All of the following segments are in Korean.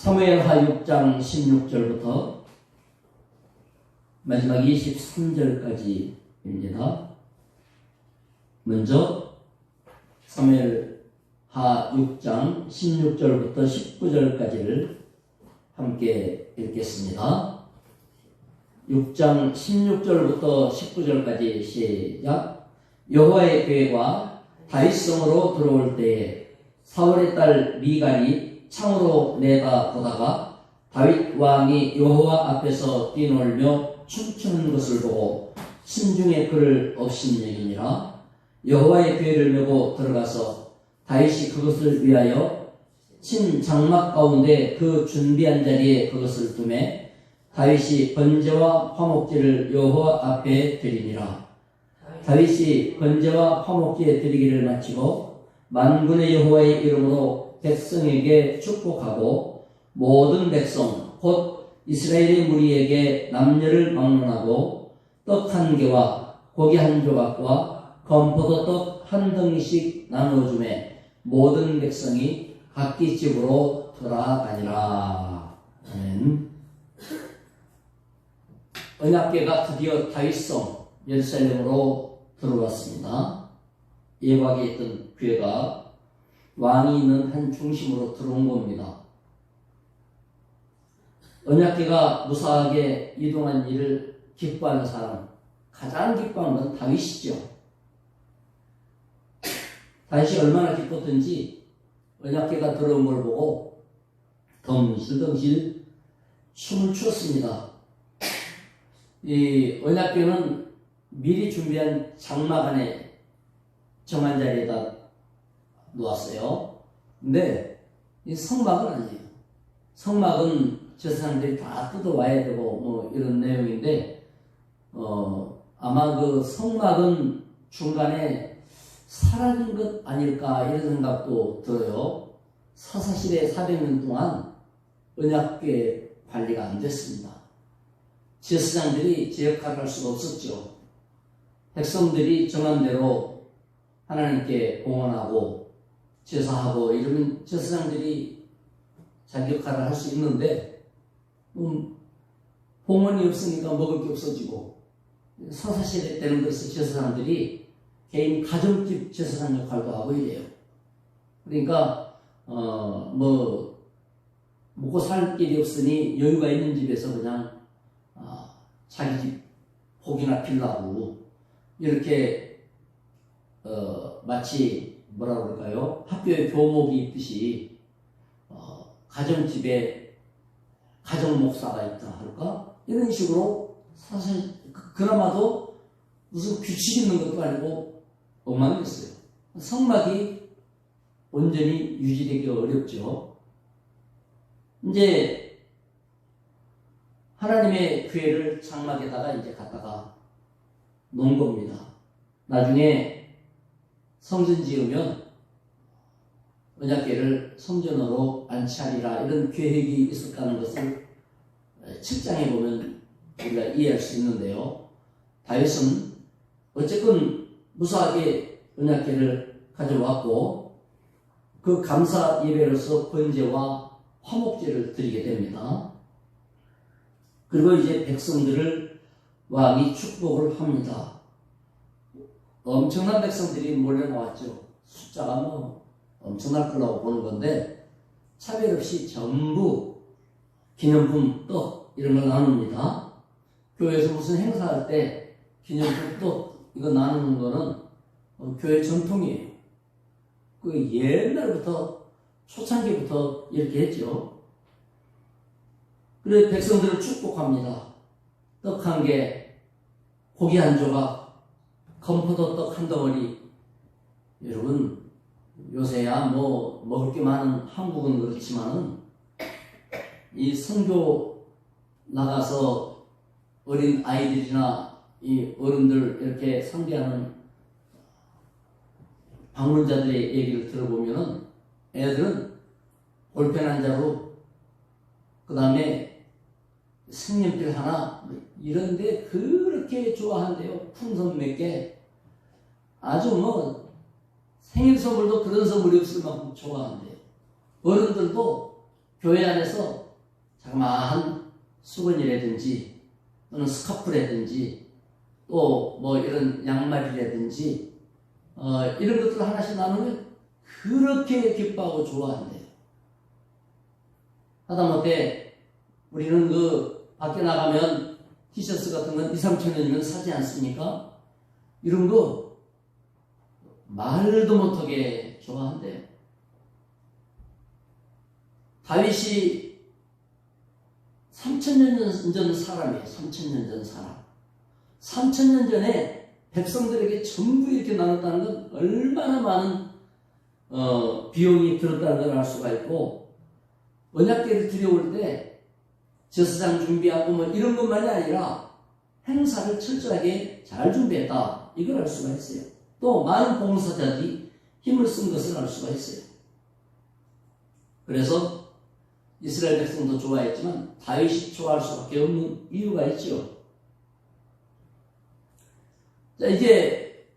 사무엘하 6장 16절부터 마지막 23절까지입니다. 먼저 사무엘하 6장 16절부터 19절까지를 함께 읽겠습니다. 6장 16절부터 19절까지 시작. 여호와의궤가 다윗성으로 들어올 때에 사울의 딸 미갈이 창으로 내다보다가 다윗 왕이 여호와 앞에서 뛰놀며 춤추는 것을 보고 심중에 그를 업신여기니라. 여호와의궤를 메고 들어가서 다윗이 그것을 위하여 친 장막 가운데 그 준비한 자리에 그것을 두매 다윗이 번제와 화목제를 여호와 앞에 드리니라. 다윗이 번제와 화목제 드리기를 마치고 만군의 여호와의 이름으로 백성에게 축복하고 모든 백성 곧 이스라엘의 무리에게 남녀를 막론하고 떡 한 개와 고기 한 조각과 건포도떡 한 덩이씩 나누어주매 모든 백성이 각기 집으로 돌아가니라. 아멘. 언약궤가 드디어 다윗성 예루살렘으로 들어왔습니다. 예박에 있던 궤가 왕이 있는 한 중심으로 들어온 겁니다. 언약궤가 무사하게 이동한 일을 기뻐하는 사람, 가장 기뻐한 건 다윗이죠. 다윗이 얼마나 기뻤던지 언약궤가 들어온 걸 보고 덩실덩실 춤을 추었습니다. 이 언약궤는 미리 준비한 장막 안에 정한 자리에다 놓았어요. 근데 이 성막은 아니에요. 성막은 저 사람들이 다 뜯어와야 되고 뭐 이런 내용인데 아마 그 성막은 중간에 사라진 것 아닐까 이런 생각도 들어요. 사사시대 400년 동안 언약궤 관리가 안 됐습니다. 제사장들이 제 역할을 할 수가 없었죠. 백성들이 정한 대로 하나님께 공헌하고 제사하고 이러면 제사장들이 자기 역할을 할 수 있는데 봉헌이 없으니까 먹을 게 없어지고 사사시대 때는 그래서 제사장들이 개인 가정집 제사장 역할도 하고 이래요. 그러니까 뭐 먹고 살 길이 없으니 여유가 있는 집에서 그냥 자기 집 고기나 빌라고 이렇게 마치 뭐라 그럴까요? 학교에 교목이 있듯이 가정집에 가정목사가 있다 할까? 이런 식으로 사실 그나마도 무슨 규칙 있는 것도 아니고 엉망이었어요. 성막이 온전히 유지되기 어렵죠. 이제 하나님의 교회를 장막에다가 이제 갖다가 놓은 겁니다. 나중에 성전 지으면 언약궤를 성전으로 안치하리라 이런 계획이 있었다는 것을 7장에 보면 우리가 이해할 수 있는데요. 다윗은 어쨌든 무사하게 언약궤를 가져왔고 그 감사 예배로서 번제와 화목제를 드리게 됩니다. 그리고 이제 백성들을 왕이 축복을 합니다. 엄청난 백성들이 몰려 나왔죠. 숫자가 뭐 엄청날 거라고 보는 건데 차별 없이 전부 기념품 떡 이런 걸 나눕니다. 교회에서 무슨 행사할 때 기념품 떡 이거 나누는 거는 교회 전통이에요. 그 옛날부터 초창기부터 이렇게 했죠. 그래서 백성들을 축복합니다. 떡 한 개, 고기 한 조각, 건포도 떡 한 덩어리. 여러분 요새야 뭐 먹을 게 많은 한국은 그렇지만은 이 선교 나가서 어린 아이들이나 이 어른들 이렇게 상대하는 방문자들의 얘기를 들어보면은 애들은 볼펜 한 자루 그 다음에 색연필 하나 이런데 그렇게 좋아한대요. 풍선 몇 개. 아주 생일 선물도 그런 선물이 없을 만큼 좋아한대요. 어른들도 교회 안에서 자그마한 수건이라든지 또는 스카프라든지 또 뭐 이런 양말이라든지 이런 것들 하나씩 나누면 그렇게 기뻐하고 좋아한대요. 하다못해 우리는 그 밖에 나가면 티셔츠 같은 건 2, 3천 원이면 사지 않습니까? 이런 거 말도 못하게 좋아한대요. 다윗이 3,000년 전 사람이에요. 3,000년 전 사람. 3,000년 전에 백성들에게 전부 이렇게 나눴다는 건 얼마나 많은 비용이 들었다는 걸 알 수가 있고, 언약궤를 들여올 때 제사장 준비하고 뭐 이런 것만이 아니라 행사를 철저하게 잘 준비했다, 이걸 알 수가 있어요. 또 많은 봉사자들이 힘을 쓴 것을 알 수가 있어요. 그래서 이스라엘 백성도 좋아했지만 다윗이 좋아할 수밖에 없는 이유가 있죠. 자, 이제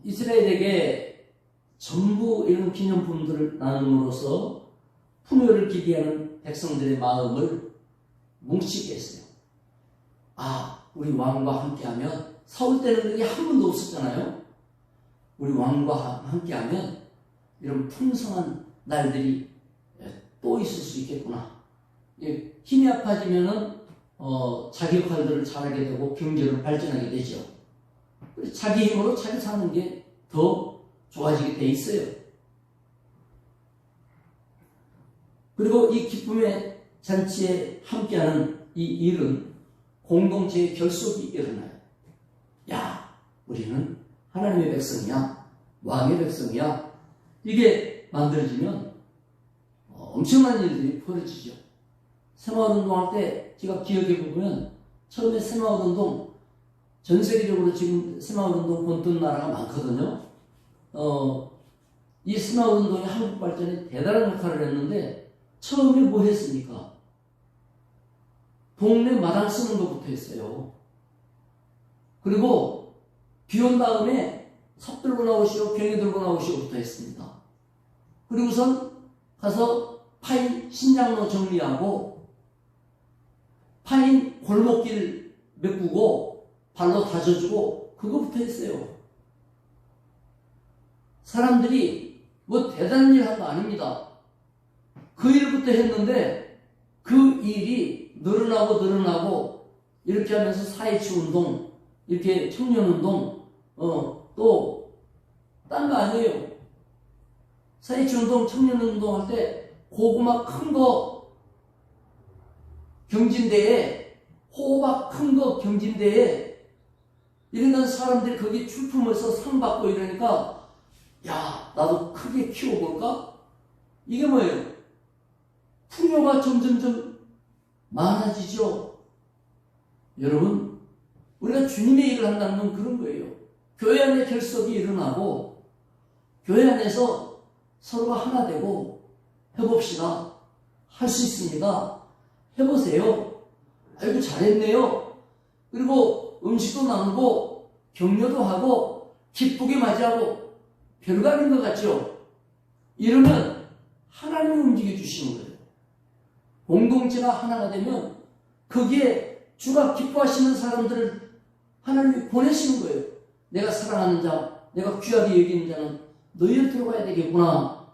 이스라엘에게 전부 이런 기념품들을 나눔으로써 풍요를 기대하는 백성들의 마음을 뭉치게 했어요. 아, 우리 왕과 함께하면, 사울 때는 그게 한 번도 없었잖아요. 우리 왕과 함께하면 이런 풍성한 날들이 또 있을 수 있겠구나. 힘이 아파지면은 자기 역할들을 잘하게 되고 경제로 발전하게 되죠. 자기 힘으로 자기 사는 게 더 좋아지게 돼 있어요. 그리고 이 기쁨의 잔치에 함께하는 이 일은 공동체의 결속이 일어나요. 야, 우리는 하나님의 백성이야, 왕의 백성이야. 이게 만들어지면 엄청난 일들이 벌어지죠. 새마을 운동할 때 제가 기억해 보면 처음에 새마을 운동, 전 세계적으로 지금 새마을 운동 본뜬 나라가 많거든요. 이 새마을 운동이 한국 발전에 대단한 역할을 했는데, 처음에 뭐 했습니까? 동네 마당 쓰는 것부터 했어요. 그리고 비 온 다음에 삽 들고 나오시오, 병이 들고 나오시오부터 했습니다. 그리고선 가서 파인 신장로 정리하고 파인 골목길 메꾸고 발로 다져주고 그거부터 했어요. 사람들이 뭐 대단한 일 한 거 아닙니다. 그 일부터 했는데 그 일이 늘어나고 이렇게 하면서 사회치 운동, 이렇게 청년 운동, 또 딴 거 아니에요. 사회치 운동, 청년 운동 할 때 고구마 큰 거 경진대회, 호박 큰 거 경진대회, 이러니까 사람들이 거기 출품해서 상 받고 이러니까, 야, 나도 크게 키워볼까? 이게 뭐예요? 풍요가 점점점 많아지죠. 여러분, 우리가 주님의 일을 한다는 건 그런 거예요. 교회 안에 결속이 일어나고 교회 안에서 서로가 하나 되고 해봅시다. 할 수 있습니다. 해보세요. 아이고 잘했네요. 그리고 음식도 나누고 격려도 하고 기쁘게 맞이하고 별거 아닌 것 같죠? 이러면 하나님이 움직여 주시는 거예요. 공동체가 하나가 되면 거기에 주가 기뻐하시는 사람들을 하나님이 보내시는 거예요. 내가 사랑하는 자, 내가 귀하게 여기는 자는 너희를 들어가야 되겠구나.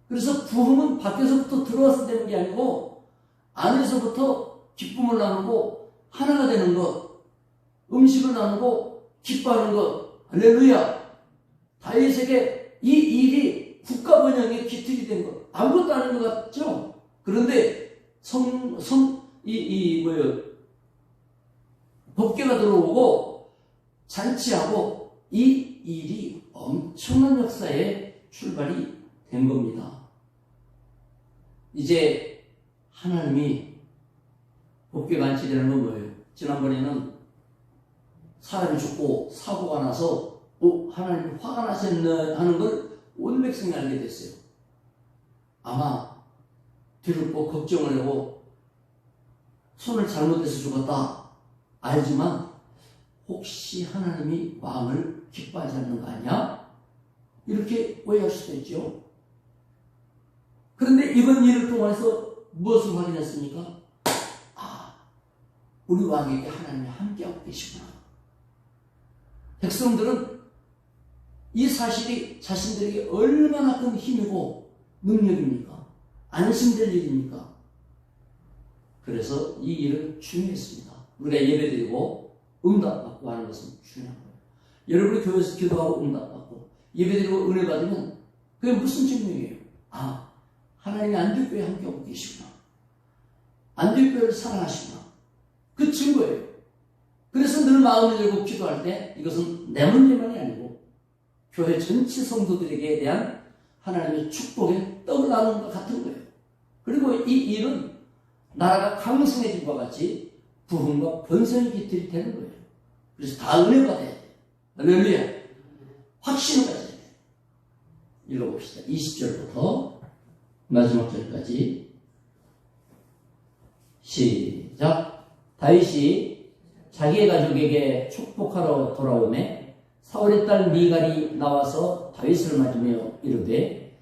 그래서 부흥은 밖에서부터 들어와서 되는 게 아니고 안에서부터 기쁨을 나누고 하나가 되는 것, 음식을 나누고 기뻐하는 것. 할렐루야. 다윗에게 이 일이 국가 번영의 기틀이 된 것, 아무것도 아닌 것 같죠? 그런데 법궤가 들어오고 잔치하고 이 일이 엄청난 역사의 출발이 된 겁니다. 이제 하나님이 법궤가 안치되는 건 뭐예요? 지난번에는 사람이 죽고 사고가 나서 하나님 화가 나셨네 하는 걸 온 백성이 알게 됐어요. 아마 뒤늦고 걱정을 하고 손을 잘못해서 죽었다 알지만 혹시 하나님이 왕을 기뻐하지 않는 거 아니야? 이렇게 오해할 수도 있죠. 그런데 이번 일을 통해서 무엇을 확인했습니까? 아, 우리 왕에게 하나님이 함께하고 계시구나. 백성들은 이 사실이 자신들에게 얼마나 큰 힘이고 능력입니까? 안심될 일입니까? 그래서 이 일은 중요했습니다. 우리가 예배드리고 응답받고 하는 것은 중요한 거예요. 여러분이 교회에서 기도하고 응답받고 예배드리고 은혜 받으면 그게 무슨 증명이에요? 아, 하나님이 안디옥교회에 함께하고 계시구나. 안디옥교회를 사랑하시구나. 그 증거예요. 그래서 늘 마음을 열고 기도할 때 이것은 내 문제만이 아니고 교회 전체 성도들에게 대한 하나님의 축복의 떡을 나누는 것 같은 거예요. 그리고 이 일은 나라가 강성해진 것과 같이 부흥과 번성이 깃들이 되는 거예요. 그래서 다 은혜 받아야 돼요. 할렐루야. 확신을 가져야 돼요. 읽어봅시다. 20절부터 마지막 절까지 시작. 다윗이 자기의 가족에게 축복하러 돌아오매 사울의 딸 미갈이 나와서 다윗을 맞으며 이르되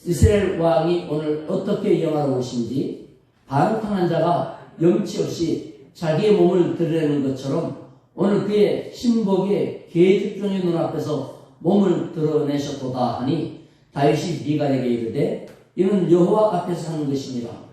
이스라엘 왕이 오늘 어떻게 영화로 오신지 반탕한 자가 염치 없이 자기의 몸을 드러내는 것처럼 오늘 그의 신복의 계집종의 눈앞에서 몸을 드러내셨도다 하니 다윗이 미갈에게 이르되 이는 여호와 앞에서 하는 것이니라.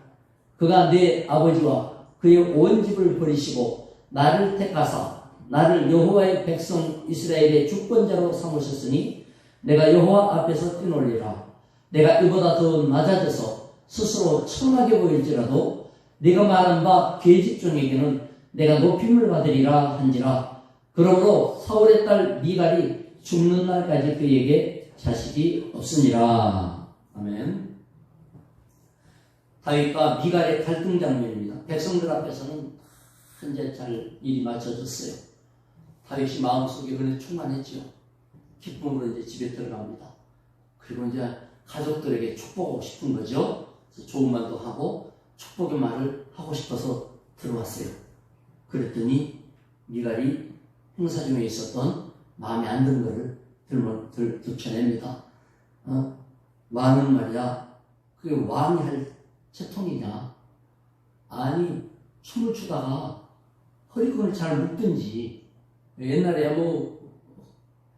그가 내 아버지와 그의 온 집을 버리시고 나를 택하사 나를 여호와의 백성 이스라엘의 주권자로 삼으셨으니 내가 여호와 앞에서 뛰놀리라. 내가 이보다 더 낮아져서 스스로 천하게 보일지라도 네가 말한 바 계집종에게는 내가 높임을 받으리라 한지라. 그러므로 사울의 딸 미갈이 죽는 날까지 그에게 자식이 없으니라. 아멘. 다윗과 미갈의 갈등 장면입니다. 백성들 앞에서는 현재 잘 일이 맞춰졌어요. 다윗이 마음속에 은혜 충만했죠. 기쁨으로 이제 집에 들어갑니다. 그리고 이제 가족들에게 축복하고 싶은 거죠. 그래서 좋은 말도 하고 축복의 말을 하고 싶어서 들어왔어요. 그랬더니 미갈이 행사 중에 있었던 마음에 안 든 거를 들춰냅니다. 왕은 말이야, 그게 왕이 할 채통이냐? 아니, 춤을 추다가 허리끈을 잘 묶든지, 옛날에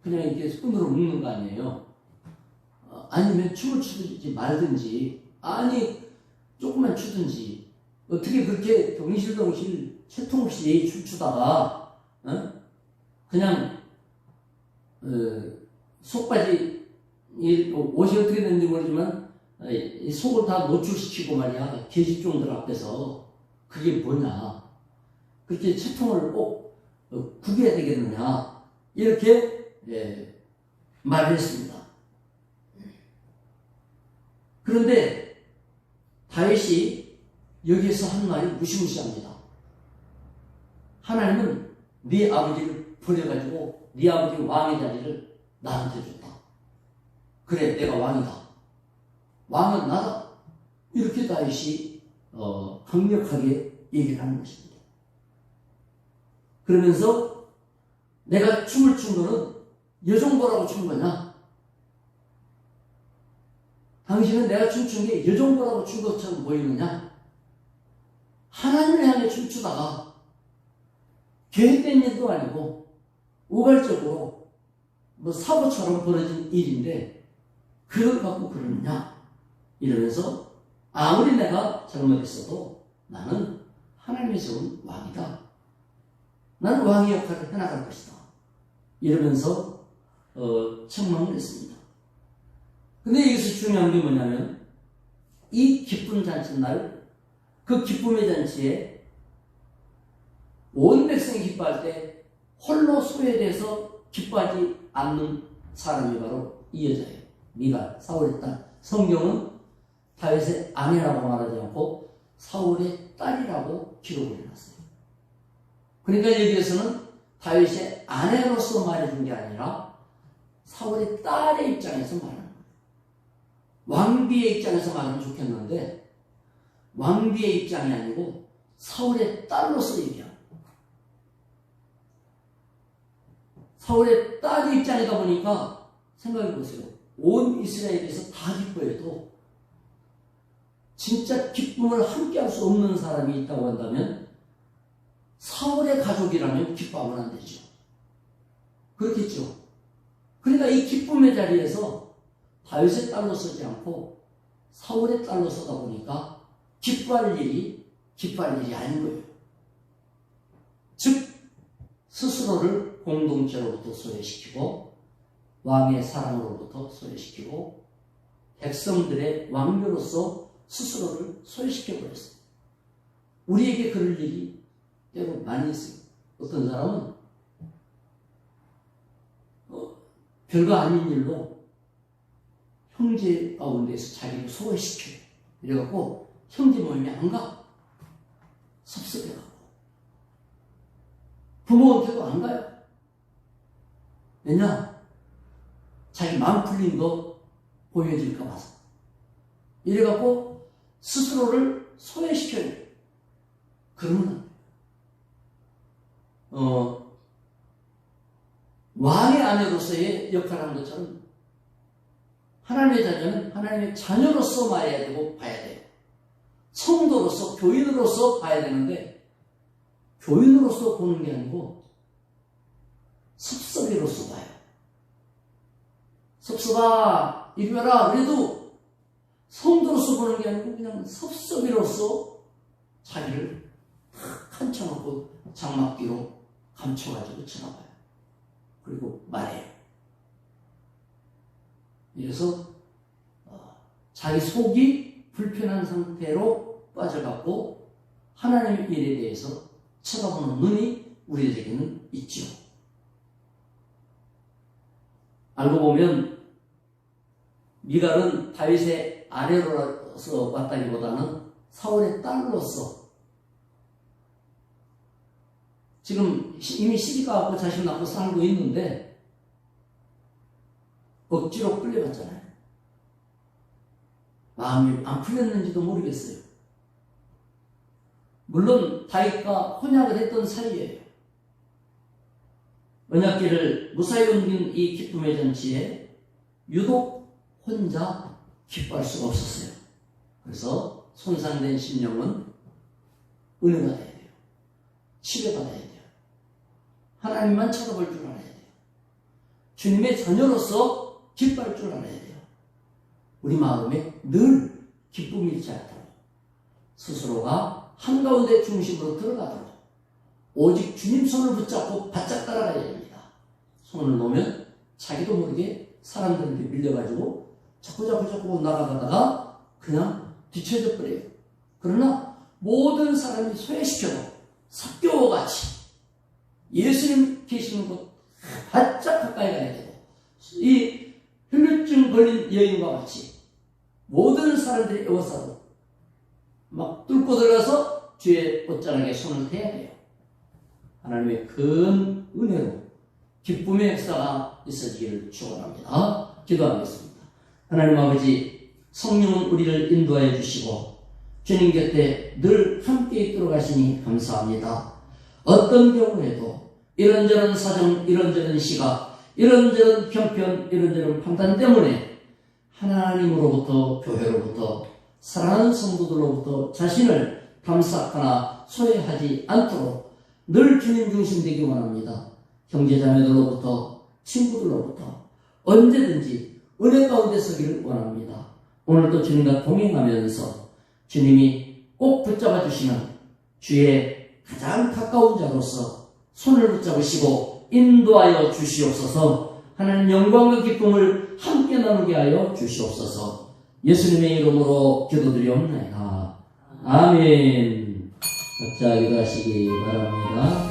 그냥 이렇게 끈으로 묶는 거 아니에요? 아니면 춤을 추든지 말든지, 아니, 조금만 추든지, 어떻게 그렇게 동실동실 채통 없이 춤추다가, 그냥, 속바지, 옷이 어떻게 됐는지 모르지만, 이 속을 다 노출시키고 말이야, 계집종들 앞에서, 그게 뭐냐. 그렇게 채통을 꼭 구겨야 되겠느냐. 이렇게, 말을 했습니다. 그런데, 다윗이 여기에서 한 말이 무시무시합니다. 하나님은 네 아버지를 버려가지고 네 아버지 왕의 자리를 나한테 줬다. 그래, 내가 왕이다. 왕은 나다. 이렇게 다윗이 강력하게 얘기를 하는 것입니다. 그러면서 내가 춤을 춘 거는 여종보라고 춘 거냐? 당신은 내가 춤춘 게 여종보라고 춘 것처럼 보이느냐? 하나님을 향해 춤추다가 계획된 일도 아니고 우발적으로 사고처럼 벌어진 일인데 그걸 갖고 그러느냐? 이러면서 아무리 내가 잘못했어도 나는 하나님의 세운 왕이다. 나는 왕의 역할을 해나갈 것이다. 이러면서 책망을 했습니다. 근데 여기서 중요한 게 뭐냐면 이 기쁜 잔치날 그 기쁨의 잔치에 온 백성이 기뻐할 때 홀로 소외돼서 기뻐하지 않는 사람이 바로 이 여자예요. 미갈, 사울의 딸. 성경은 다윗의 아내라고 말하지 않고 사울의 딸이라고 기록을 해놨어요. 그러니까 여기에서는 다윗의 아내로서 말해준 게 아니라 사울의 딸의 입장에서 말하는 거예요. 왕비의 입장에서 말하면 좋겠는데 왕비의 입장이 아니고 사울의 딸로서 얘기하는 거예요. 사울의 딸의 입장이다 보니까 생각해 보세요. 온 이스라엘에서 다 기뻐해도 진짜 기쁨을 함께 할 수 없는 사람이 있다고 한다면 사울의 가족이라면 기뻐하면 안 되죠. 그렇겠죠. 그러니까 이 기쁨의 자리에서 다윗의 딸로 서지 않고 사울의 딸로 서다 보니까 기뻐할 일이 아닌 거예요. 즉 스스로를 공동체로부터 소외시키고 왕의 사랑으로부터 소외시키고 백성들의 왕녀로서 스스로를 소외시켜버렸어요. 우리에게 그럴 일이 때로 많이 있어요. 어떤 사람은 별거 아닌 일로 형제 가운데서 자기를 소외시켜요. 이래갖고 형제 모임에 안 가. 섭섭해가고 부모한테도 안 가요. 왜냐? 자기 마음 풀린 거 보여줄까 봐서. 이래갖고 스스로를 소외시켜요. 그러면 왕의 아내로서의 역할을 하는 것처럼 하나님의 자녀는 하나님의 자녀로서 봐야 되고 봐야 돼요. 성도로서 교인으로서 봐야 되는데 교인으로서 보는 게 아니고 섭섭이로서 봐요. 섭섭아 이리 와라 그래도 성도로서 보는 게 아니고 그냥 섭섭이로서 자기를 탁 감춰놓고 장막뒤로 감춰가지고 쳐다봐요. 그리고 말해요. 이래서 자기 속이 불편한 상태로 빠져갖고 하나님의 일에 대해서 쳐다보는 눈이 우리에게는 있죠. 알고 보면 미갈은 다윗의 아내로서 왔다기보다는 사울의 딸로서 지금 이미 시집가고 자식 낳고 살고 있는데 억지로 끌려갔잖아요. 마음이 안 풀렸는지도 모르겠어요. 물론 다윗과 혼약을 했던 사이예요. 언약궤를 무사히 옮긴 이 기쁨의 잔치에 유독 혼자 기뻐할 수가 없었어요. 그래서 손상된 심령은 은혜받아야 돼요. 치료받아야 돼요. 하나님만 쳐다볼 줄 알아야 돼요. 주님의 자녀로서 기뻐할 줄 알아야 돼요. 우리 마음에 늘 기쁨이 있지 않도록 스스로가 한가운데 중심으로 들어가도록 오직 주님 손을 붙잡고 바짝 따라가야 됩니다. 손을 놓으면 자기도 모르게 사람들한테 밀려가지고 자꾸 나가다가 그냥 뒤쳐져 버려요. 그러나 모든 사람이 소외시켜도 삭교같이 예수님 계시는 곳 바짝 가까이 가야 되고 이 혈루증 걸린 여인과 같이 모든 사람들이 애워싸고 막 뚫고 들어가서 주의 옷자락에 손을 대야 돼요. 하나님의 큰 은혜로 기쁨의 역사가 있어지기를 축원합니다. 기도하겠습니다. 하나님 아버지, 성령은 우리를 인도하여 주시고 주님 곁에 늘 함께 있도록 하시니 감사합니다. 어떤 경우에도 이런저런 사정, 이런저런 시각, 이런저런 편견, 이런저런 판단 때문에 하나님으로부터, 교회로부터, 사랑하는 성도들로부터 자신을 담삭하나 소외하지 않도록 늘 주님 중심 되기 원합니다. 형제자매들로부터, 친구들로부터 언제든지 은혜 가운데 서기를 원합니다. 오늘도 주님과 동행하면서 주님이 꼭 붙잡아 주시는 주의 가장 가까운 자로서 손을 붙잡으시고 인도하여 주시옵소서. 하나님 영광과 기쁨을 함께 나누게 하여 주시옵소서. 예수님의 이름으로 기도드리옵나이다. 아멘. 각자 기도하시기 바랍니다.